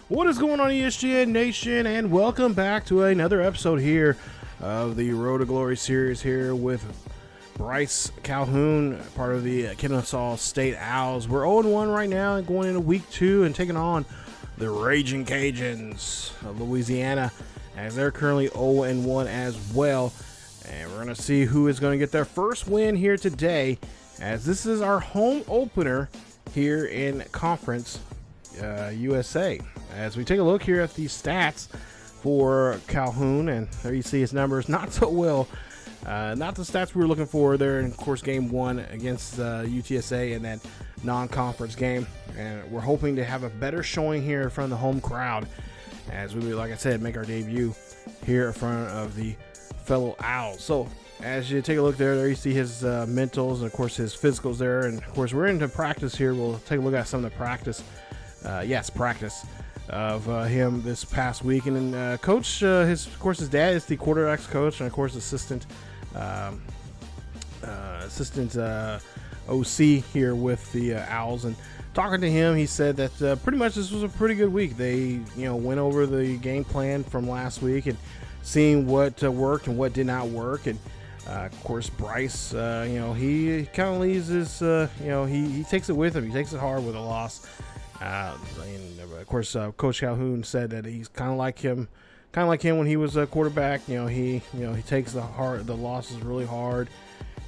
What is going on, ESGN Nation, and welcome back to another episode here of the Road to Glory series here with Bryce Calhoun, part of the Kennesaw State Owls. We're 0-1 right now and going into week 2 and taking on the Ragin Cajans of Louisiana, as they're currently 0-1 as well. And we're going to see who is going to get their first win here today, as this is our home opener here in Conference USA. As we take a look here at the stats for Calhoun, and there you see his numbers not so well. Not the stats we were looking for there in, of course, game 1 against UTSA in that non-conference game. And we're hoping to have a better showing here in front of the home crowd as we, like I said, make our debut here in front of the fellow Owls. So as you take a look there you see his mentals and, of course, his physicals there. And, of course, we're into practice here. We'll take a look at some of the practice. Practice of him this past week. And then coach, his dad is the quarterbacks coach, and of course assistant OC here with the Owls. And talking to him, he said that pretty much this was a pretty good week. They went over the game plan from last week and seeing what worked and what did not work. And of course, Bryce, he kind of leaves his, he takes it with him. He takes it hard with a loss. And of course, Coach Calhoun said that he's kind of like him when he was a quarterback. He takes the losses really hard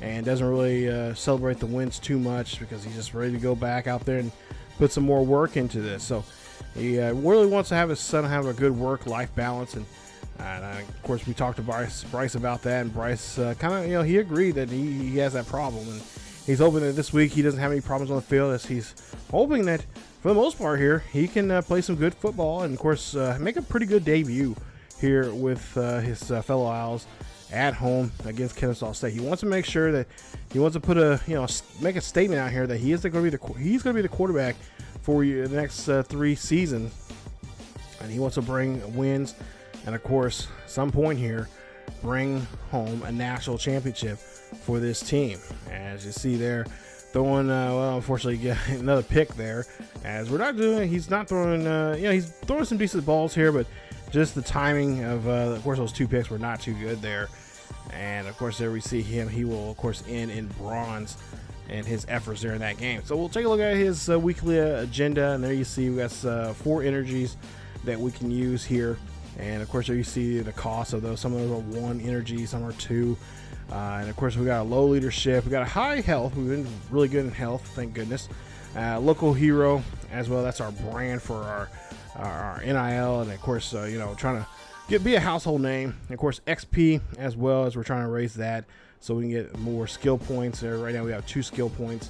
and doesn't really celebrate the wins too much, because he's just ready to go back out there and put some more work into this. So he really wants to have his son have a good work-life balance. And of course, we talked to Bryce about that, and Bryce he agreed that he has that problem, and he's hoping that this week he doesn't have any problems on the field, as he's hoping that for the most part here he can play some good football and, of course, make a pretty good debut here with his fellow Owls at home against Kennesaw State. He wants to make sure that he wants to put make a statement out here that he's going to be the quarterback for you the next 3 seasons, and he wants to bring wins and, of course, some point here bring home a national championship for this team. As you see there, throwing unfortunately get another pick there, as he's not throwing he's throwing some decent balls here, but just the timing of course those 2 picks were not too good there. And of course there we see him, he will of course end in bronze in his efforts there in that game. So we'll take a look at his weekly agenda, and there you see we got 4 energies that we can use here. And of course there you see the cost of those. Some of those are 1 energy, some are 2. And of course we got a low leadership, we got a high health, we've been really good in health, thank goodness. Local hero as well, that's our brand for our NIL, and of course trying to be a household name. And of course XP as well, as we're trying to raise that so we can get more skill points. Right now we have 2 skill points,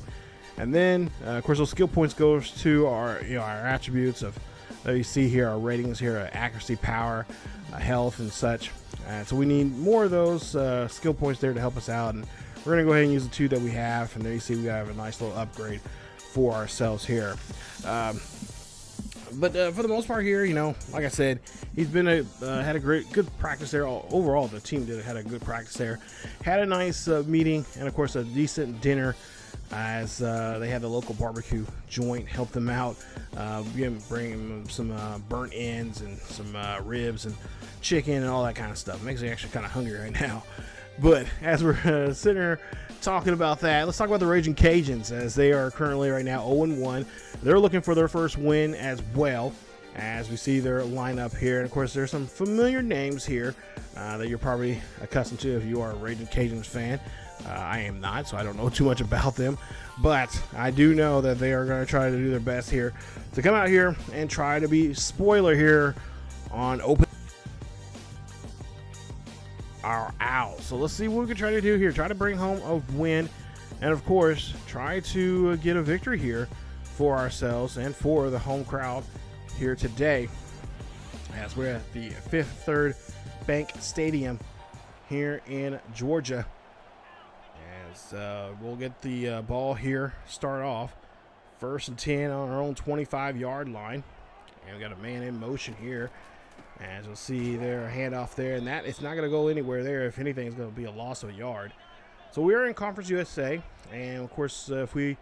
and then of course those skill points goes to our our attributes of, there you see here our ratings here, accuracy, power, health, and such. So we need more of those skill points there to help us out, and we're going to go ahead and use the 2 that we have. And there you see we have a nice little upgrade for ourselves here. But for the most part here, like I said, he's been had a good practice there. Overall, the team had a good practice there. Had a nice meeting, and of course a decent dinner, as they had the local barbecue joint help them out. Bring them some burnt ends and some ribs and chicken and all that kind of stuff. Makes me actually kind of hungry right now. But as we're sitting here talking about that, let's talk about the Ragin Cajans, as they are currently right now 0-1. They're looking for their first win as well, as we see their lineup here. And of course there's some familiar names here that you're probably accustomed to if you are a Ragin Cajans fan. I am not, so I don't know too much about them, but I do know that they are going to try to do their best here to come out here and try to be spoiler here on open our Owls. So let's see what we can try to do here. Try to bring home a win, and of course try to get a victory here for ourselves and for the home crowd here today, as we're at the Fifth Third Bank Stadium here in Georgia. As we'll get the ball here, start off 1st and 10 on our own 25-yard line, and we got a man in motion here. As you'll see there, a handoff there, and that it's not going to go anywhere there. If anything, it's going to be a loss of a yard. So we are in Conference USA, and of course, if we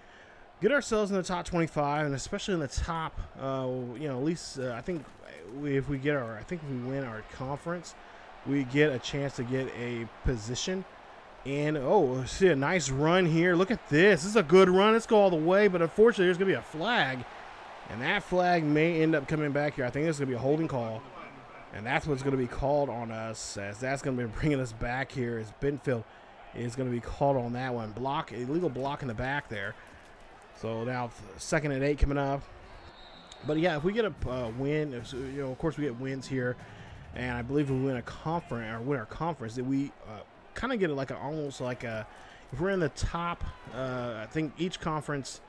get ourselves in the top 25, and especially in the top, at least I think if we win our conference, we get a chance to get a position. And see a nice run here. Look at this. This is a good run. Let's go all the way, but unfortunately, there's gonna be a flag, and that flag may end up coming back here. I think this is gonna be a holding call, and that's what's gonna be called on us, as that's gonna be bringing us back here. As Benfield is gonna be called on that one. Illegal block in the back there. So now 2nd and 8 coming up. But yeah, if we get a win, of course we get wins here, and I believe we win our conference, that we kind of get it almost like if we're in the top, I think each conference,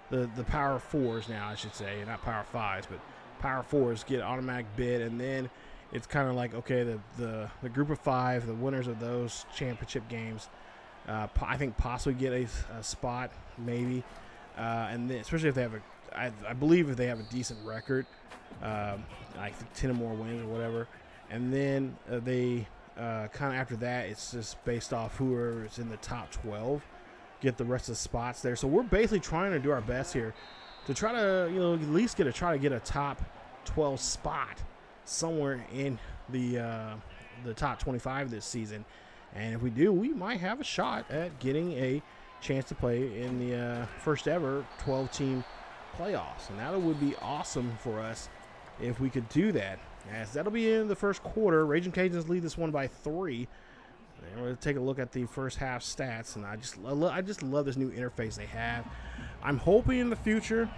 the Power Fours now, I should say, not Power Fives, but Power Fours get automatic bid, and then it's kind of like, okay, the group of 5, the winners of those championship games, I think possibly get a spot, maybe, and then especially if they have I believe if they have a decent record, like 10 or more wins or whatever, and then they kind of after that, it's just based off whoever's in the top 12 get the rest of the spots there. So we're basically trying to do our best here to try to, at least try to get a top 12 spot somewhere in the top 25 this season. And if we do, we might have a shot at getting a chance to play in the first ever 12-team playoffs. And that would be awesome for us if we could do that, as that'll be in the first quarter. Ragin Cajuns lead this one by 3. And we're going to take a look at the first half stats, and I just love this new interface they have. I'm hoping in the future,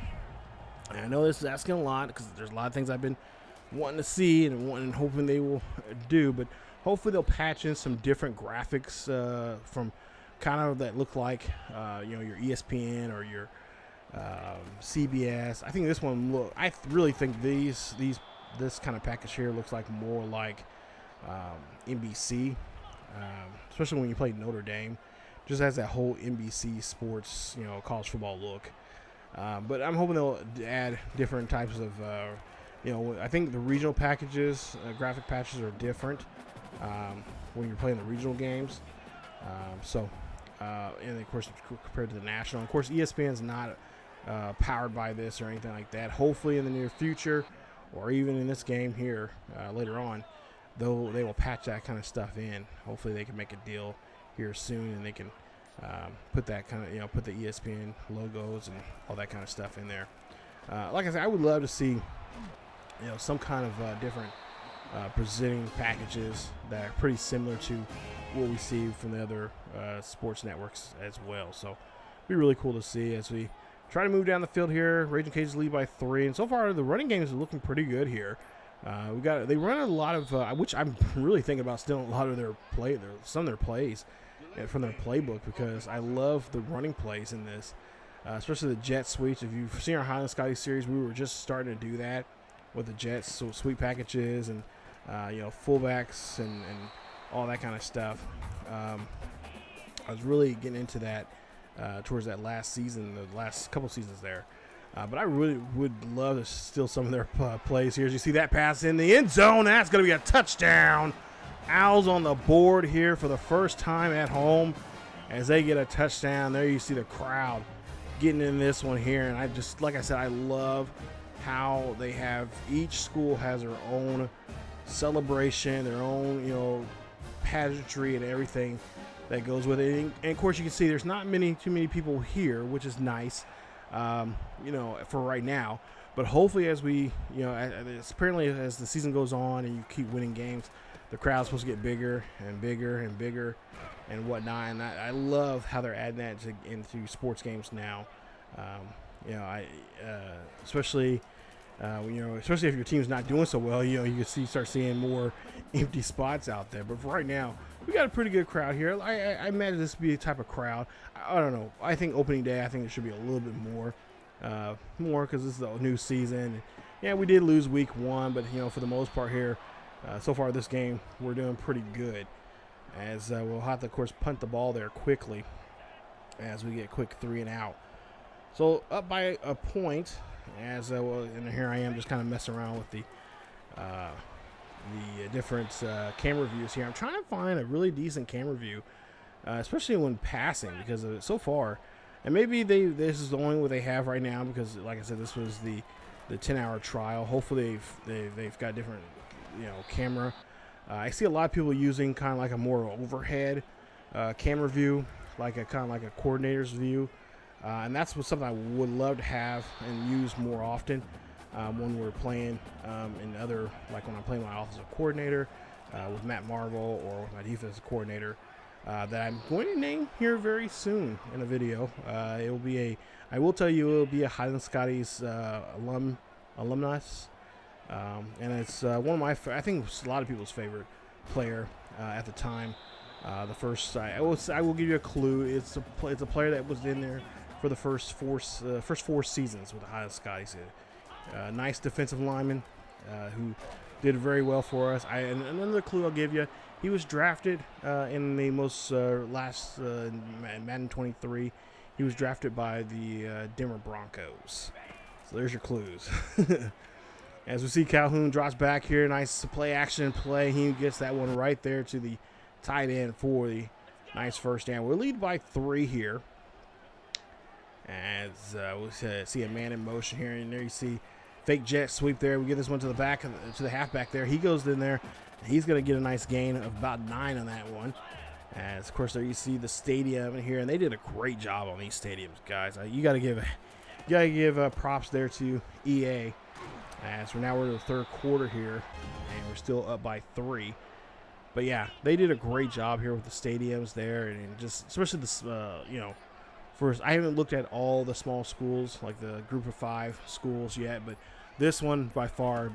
and I know this is asking a lot because there's a lot of things I've been wanting to see and hoping they will do, but hopefully they'll patch in some different graphics from kind of that look like your ESPN or your CBS. I think this one I really think this kind of package here looks like more like NBC, especially when you play Notre Dame. Just has that whole NBC sports, college football look. But I'm hoping they'll add different types of, I think the regional packages, graphic patches are different when you're playing the regional games. And of course, compared to the national. Of course, ESPN's not powered by this or anything like that. Hopefully in the near future, or even in this game here later on, they will patch that kind of stuff in. Hopefully they can make a deal here soon, and they can put that kind of, put the ESPN logos and all that kind of stuff in there. Like I said, I would love to see, some kind of different presenting packages that are pretty similar to what we see from the other sports networks as well. So it'd be really cool to see as we try to move down the field here. Ragin Cajuns lead by 3, and so far the running games are looking pretty good here. They run a lot of, which I'm really thinking about stealing a lot of some of their plays from their playbook, because I love the running plays in this, especially the jet sweeps. If you've seen our Highland Scotty series, we were just starting to do that with the jets, so sweep packages and fullbacks and all that kind of stuff. I was really getting into that towards that last season, the last couple seasons there. But I really would love to steal some of their plays here. As you see that pass in the end zone, that's going to be a touchdown. Owls on the board here for the first time at home as they get a touchdown. There you see the crowd getting in this one here. And like I said, I love how they have, each school has their own celebration, their own, pageantry and everything that goes with it. And of course, you can see there's not too many people here, which is nice. For right now, but hopefully as we, apparently as the season goes on and you keep winning games, the crowd's supposed to get bigger and bigger and bigger and whatnot. And I love how they're adding that into sports games now. Especially if your team's not doing so well, you can start seeing more empty spots out there. But for right now, we got a pretty good crowd here. I imagine this would be a type of crowd. I don't know. I think opening day, I think there should be a little bit more because this is a new season. Yeah, we did lose week 1, but for the most part here, so far this game, we're doing pretty good. As we'll have to, of course, punt the ball there quickly as we get quick 3 and out. So up by a point. And here I am just kind of messing around with the different camera views here. I'm trying to find a really decent camera view, especially when passing, because so far And maybe this is the only one they have right now because, like I said, this was the 10-hour trial. Hopefully they've got different, camera. I see a lot of people using kind of like a more overhead camera view, like a kind of like a coordinator's view, and that's something I would love to have and use more often when we're playing in other, like when I'm playing my offensive coordinator with Matt Marvel or with my defensive coordinator. That I'm going to name here very soon in a video. It will be I will tell you, it will be a Highland Scotty's alumnus, and it's one of my, I think it's a lot of people's favorite player at the time. The first, I will give you a clue. It's a player that was in there for the first four seasons with the Highland Scotties. Nice defensive lineman who did very well for us. And another clue I'll give you. He was drafted in the most last Madden 23. He was drafted by the Denver Broncos. So there's your clues. As we see, Calhoun drops back here. Nice play action play. He gets that one right there to the tight end for the nice first down. We'll lead by 3 here. As we see a man in motion here. And there you see fake jet sweep there. We get this one to the back, to the halfback there. He goes in there. He's going to get a nice gain of about 9 on that one. As, of course, there you see the stadium in here. And they did a great job on these stadiums, guys. You got to give props there to EA. As we're in the third quarter here. And we're still up by 3. But, yeah, they did a great job here with the stadiums there. And just, especially this, first, I haven't looked at all the small schools, like the group of 5 schools yet. But this one, by far,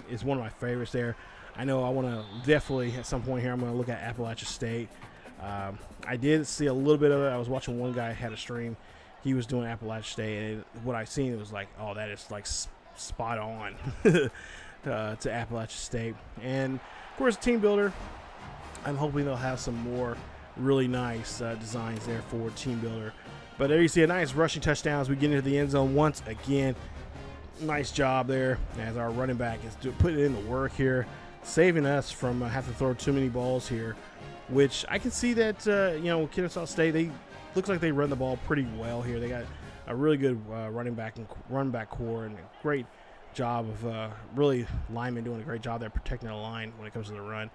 is one of my favorites there. I know I want to definitely, at some point here, I'm going to look at Appalachia State. I did see a little bit of it. I was watching one guy had a stream. He was doing Appalachia State, and what I seen was like, oh, that is like spot on to Appalachia State. And, of course, Team Builder, I'm hoping they'll have some more really nice designs there for Team Builder. But there you see a nice rushing touchdown as we get into the end zone once again. Nice job there as our running back is putting in the work here, saving us from having to throw too many balls here, which I can see that, Kennesaw State, looks like they run the ball pretty well here. They got a really good running back core and a great job of really linemen doing a great job there protecting the line when it comes to the run,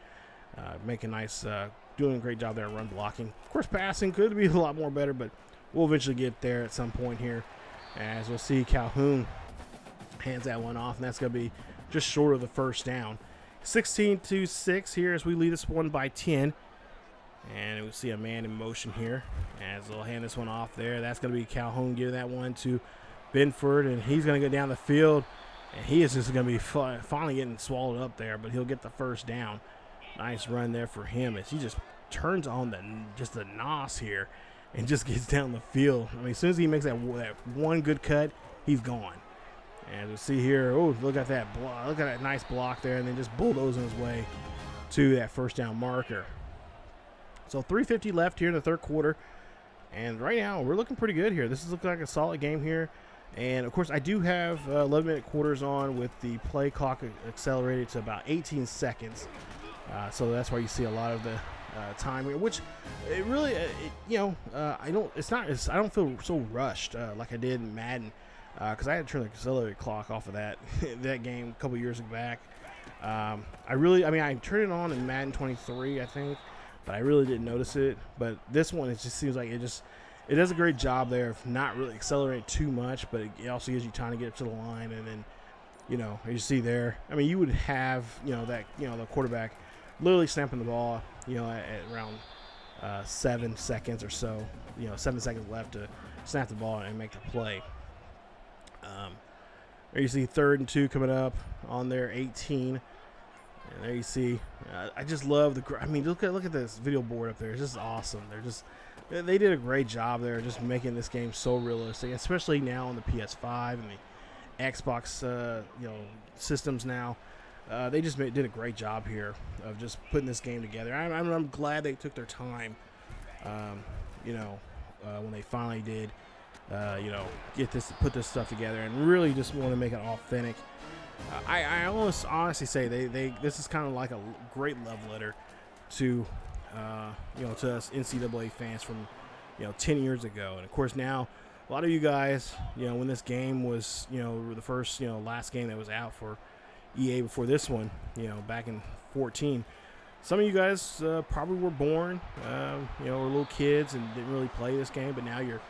doing a great job there run blocking. Of course, passing could be a lot more better, but we'll eventually get there at some point here. As we'll see, Calhoun hands that one off, and that's going to be just short of the first down. 16-6 here as we lead this one by 10. And we'll see a man in motion here as they'll hand this one off there. That's going to be Calhoun giving that one to Benford, and he's going to go down the field. And he is just going to be finally getting swallowed up there, but he'll get the first down. Nice run there for him as he just turns on the nos here and just gets down the field. I mean, as soon as he makes that one good cut, he's gone. And we see here, oh, look at that block. Look at that nice block there, and then just bulldozing his way to that first down marker. So 3:50 left here in the third quarter. And right now, we're looking pretty good here. This is looking like a solid game here. And, of course, I do have 11-minute quarters on with the play clock accelerated to about 18 seconds. So that's why you see a lot of the time here, which it really, I don't feel so rushed like I did in Madden. Because I had to turn the accelerated clock off of that game a couple years back. I turned it on in Madden 23, I think, but I really didn't notice it. But this one, it just seems like it does a great job there of not really accelerating too much, but it also gives you time to get up to the line. And then, you see there, I mean, you would have, the quarterback literally snapping the ball, at around 7 seconds or so, 7 seconds left to snap the ball and make the play. There you see 3rd and 2 coming up on their 18, and there you see. I just love look at this video board up there. It's just awesome. They did a great job there, just making this game so realistic, especially now on the PS5 and the Xbox, systems now. They just did a great job here of just putting this game together. I'm glad they took their time, when they finally did. Put this stuff together and really just want to make it authentic. I almost honestly say this is kind of like a great love letter to to us NCAA fans from 10 years ago. And of course now a lot of you guys, when this game was, the first, last game that was out for EA before this one, back in 14, some of you guys probably were born, were little kids and didn't really play this game, but now you're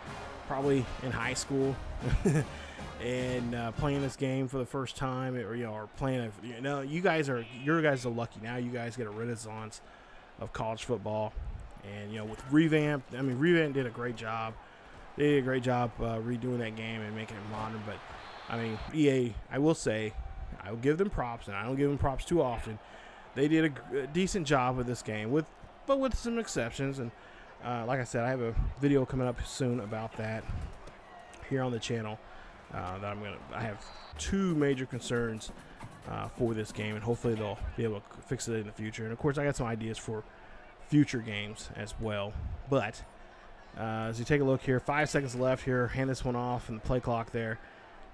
probably in high school and playing this game for the first time, or playing you guys are lucky. Now you guys get a renaissance of college football. And with Revamp, Revamp did a great job. They did a great job redoing that game and making it modern. But EA, I will say, I will give them props, and I don't give them props too often. They did a decent job with this game, but with some exceptions. And like I said, I have a video coming up soon about that here on the channel. I have two major concerns for this game, and hopefully they'll be able to fix it in the future. And of course, I got some ideas for future games as well. But as you take a look here, 5 seconds left here. Hand this one off and the play clock there.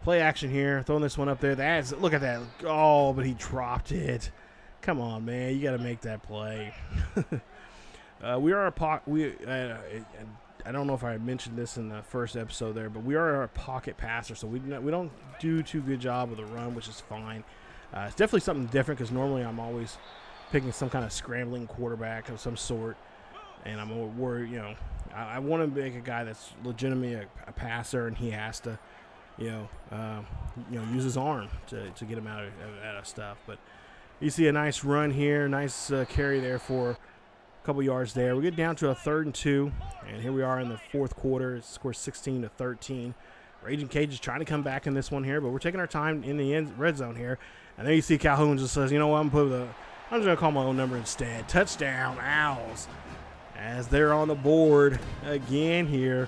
Play action here. Throwing this one up there. Look at that. Oh, but he dropped it. Come on, man. You got to make that play. We are I don't know if I mentioned this in the first episode there, but we are a pocket passer, so we don't do too good job with the run, which is fine. It's definitely something different because normally I'm always picking some kind of scrambling quarterback of some sort, and I'm worried. I want to make a guy that's legitimately a passer, and he has to, use his arm to get him out of stuff. But you see a nice run here, nice carry there for a couple yards there. We get down to a 3rd and 2, and here we are in the fourth quarter. It scores 16-13. Ragin Cajans trying to come back in this one here, but we're taking our time in the red zone here. And there you see Calhoun just says, I'm just going to call my own number instead. Touchdown, Owls. As they're on the board again here.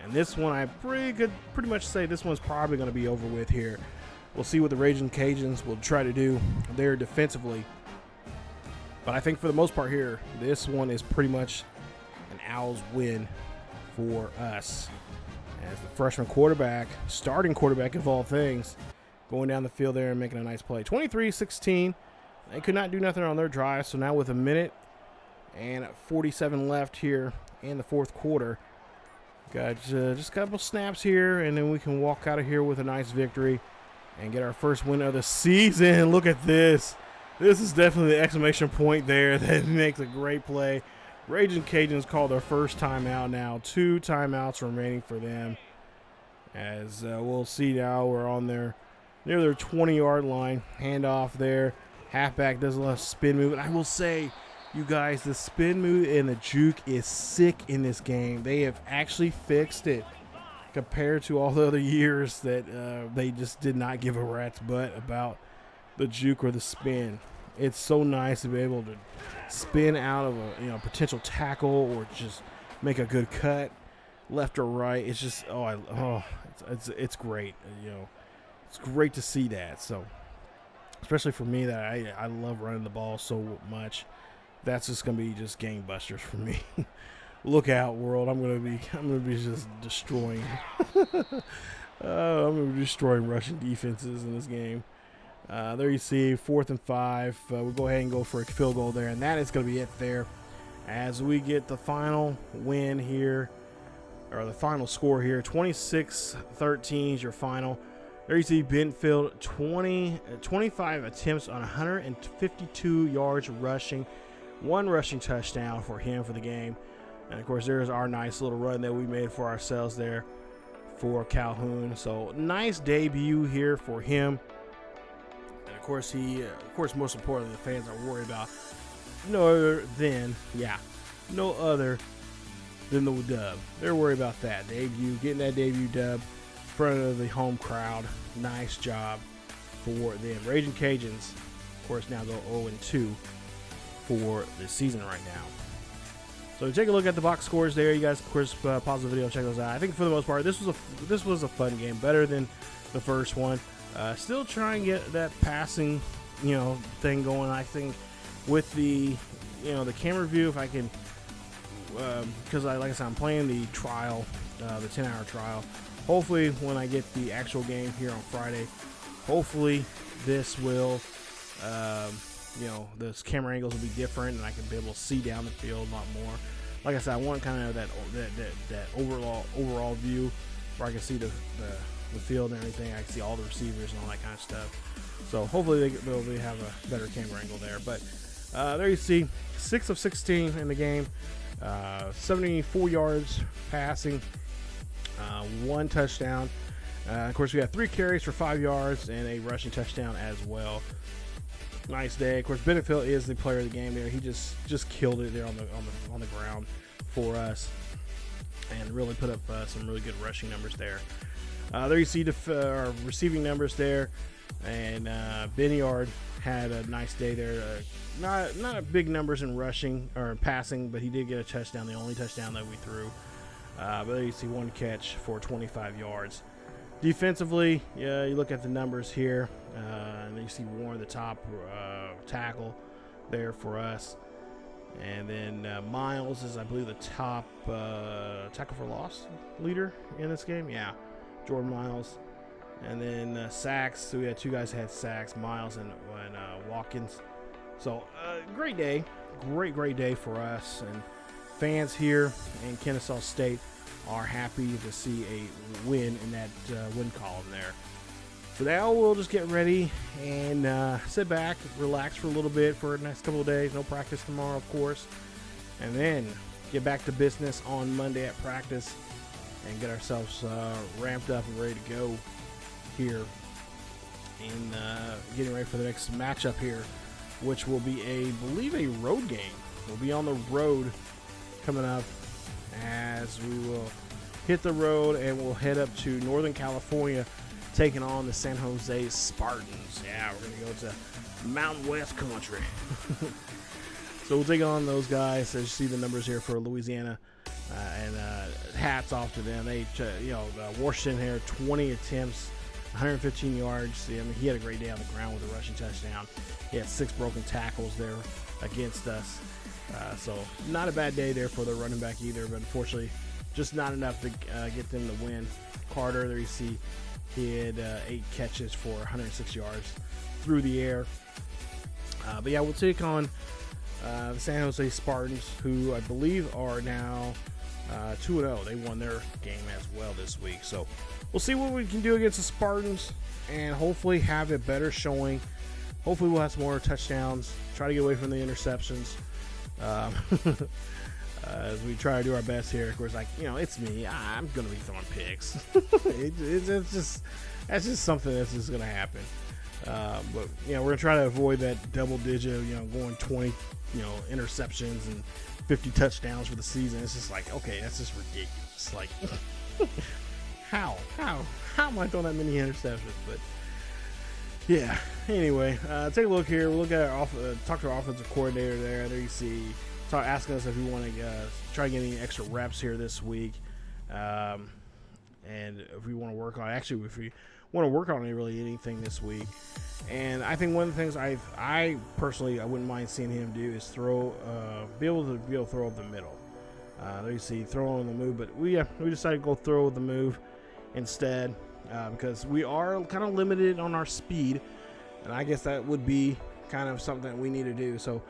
And this one, I pretty much say this one's probably going to be over with here. We'll see what the Ragin Cajuns will try to do there defensively. But I think for the most part here, this one is pretty much an Owls win for us. As the freshman quarterback, starting quarterback of all things, going down the field there and making a nice play. 23-16. They could not do nothing on their drive, so now with a minute and 47 left here in the fourth quarter, got just a couple snaps here, and then we can walk out of here with a nice victory and get our first win of the season. Look at this. This is definitely the exclamation point there that makes a great play. Ragin Cajuns call their first timeout now. 2 timeouts remaining for them. As we'll see now, we're on near their 20-yard line. Handoff there. Halfback does a lot of spin move. And I will say, you guys, the spin move and the juke is sick in this game. They have actually fixed it compared to all the other years that they just did not give a rat's butt about the juke or the spin. It's so nice to be able to spin out of a potential tackle or just make a good cut left or right. It's just it's great. It's great to see that. So especially for me that I love running the ball so much, that's just gonna be just gangbusters for me. Look out, world! I'm gonna be just destroying. I'm gonna be destroying Russian defenses in this game. There you see 4th and 5. We'll go ahead and go for a field goal there, and that is going to be it there. As we get the final win here, or the final score here, 26-13 is your final. There you see Benfield, 25 attempts on 152 yards rushing, 1 rushing touchdown for him for the game. And of course, there's our nice little run that we made for ourselves there for Calhoun. So nice debut here for him. Of course, most importantly, the fans are worried about no other than the dub. They're worried about that debut, getting that debut dub in front of the home crowd. Nice job for them. Ragin Cajuns, of course, now go 0-2 for the season right now. So take a look at the box scores there. You guys, of course, pause the video and check those out. I think for the most part, this was a fun game, better than the first one. Still trying to get that passing, thing going. I think with the camera view, if I can, because like I said, I'm playing the trial, the 10-hour trial. Hopefully, when I get the actual game here on Friday, hopefully this will, those camera angles will be different, and I can be able to see down the field a lot more. like I said, I want kind of that overall view where I can see the field and everything. I can see all the receivers and all that kind of stuff. So hopefully they'll have a better camera angle there. But there you see 6 of 16 in the game, 74 yards passing, 1 touchdown. Of course, we had 3 carries for 5 yards and a rushing touchdown as well. Nice day. Of course, Benefield is the player of the game there. He just killed it there on the ground for us, and really put up some really good rushing numbers there. There you see our receiving numbers there, and Benyard had a nice day there. Not big numbers in rushing or passing, but he did get a touchdown, the only touchdown that we threw. But there you see 1 catch for 25 yards. Defensively, yeah, you look at the numbers here, and you see Warren, the top tackle there for us. And then Miles is, I believe, the top tackle for loss leader in this game. Yeah, Jordan Miles. And then sacks, so we had 2 guys that had sacks, Miles and Watkins. So great day, great day for us. And fans here in Kennesaw State are happy to see a win in that win column there. So now we'll just get ready and sit back, relax for a little bit for the next couple of days. No practice tomorrow, of course. And then get back to business on Monday at practice and get ourselves ramped up and ready to go here in getting ready for the next matchup here, which will be I believe a road game. We'll be on the road coming up, as we will hit the road and we'll head up to Northern California, taking on the San Jose Spartans. Yeah, we're going to go to Mountain West Country. So we'll take on those guys. As you see the numbers here for Louisiana, and hats off to them. They, Washington here, 20 attempts, 115 yards. I mean, he had a great day on the ground with a rushing touchdown. He had 6 broken tackles there against us. So not a bad day there for the running back either, but unfortunately just not enough to get them to win. Carter, there you see, he had 8 catches for 106 yards through the air. But yeah, we'll take on the San Jose Spartans, who I believe are now 2-0. They won their game as well this week. So we'll see what we can do against the Spartans and hopefully have a better showing. Hopefully we'll have some more touchdowns, try to get away from the interceptions. As we try to do our best here. Of course, it's me. I'm going to be throwing picks. That's just something that's just going to happen. But, we're going to try to avoid that double digit, going 20, interceptions and 50 touchdowns for the season. It's just like, okay, that's just ridiculous. Like, how am I throwing that many interceptions? But, yeah, anyway, take a look here. We'll look at talk to our offensive coordinator there. There you see, asking us if we want to try to get any extra reps here this week, and if we want to work on if we want to work on anything this week. And I think one of the things I personally wouldn't mind seeing him do is be able to throw up the middle. There you see, throw on the move, but we decided to go throw the move instead. Because we are kind of limited on our speed, and I guess that would be kind of something that we need to do. So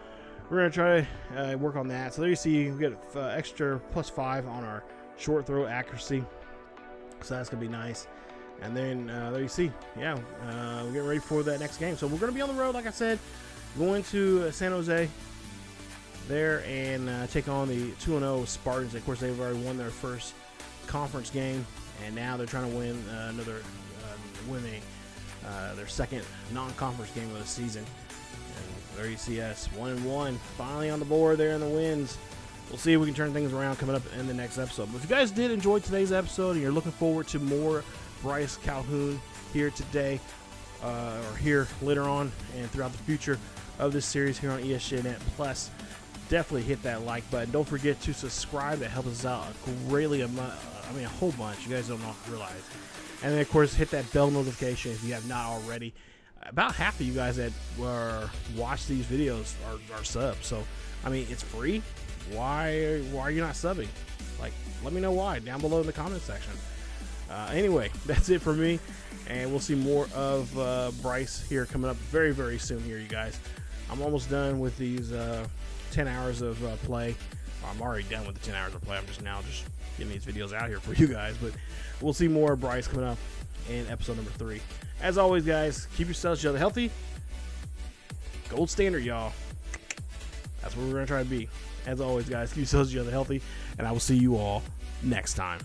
we're going to try to work on that. So there you see, we get extra +5 on our short throw accuracy. So that's going to be nice. And then there you see, we're getting ready for that next game. So we're going to be on the road, like I said, going to San Jose there and take on the 2-0 Spartans. Of course, they've already won their first conference game. And now they're trying to win their second non-conference game of the season. And there you see us, 1-1, finally on the board there in the wins. We'll see if we can turn things around coming up in the next episode. But if you guys did enjoy today's episode and you're looking forward to more Bryce Calhoun here today, or here later on and throughout the future of this series here on ESGNet Plus, definitely hit that like button. Don't forget to subscribe. That helps us out greatly. A whole bunch. You guys don't realize. And then, of course, hit that bell notification if you have not already. About half of you guys that watch these videos are subs. So, it's free. Why are you not subbing? Let me know why down below in the comment section. Anyway, that's it for me. And we'll see more of Bryce here coming up very, very soon here, you guys. I'm almost done with these 10 hours of play. I'm already done with the 10 hours of play. I'm just getting these videos out here for you guys. But we'll see more of Bryce coming up in episode number 3. As always, guys, keep yourselves healthy. Gold standard, y'all. That's what we're going to try to be. As always, guys, keep yourselves healthy, and I will see you all next time.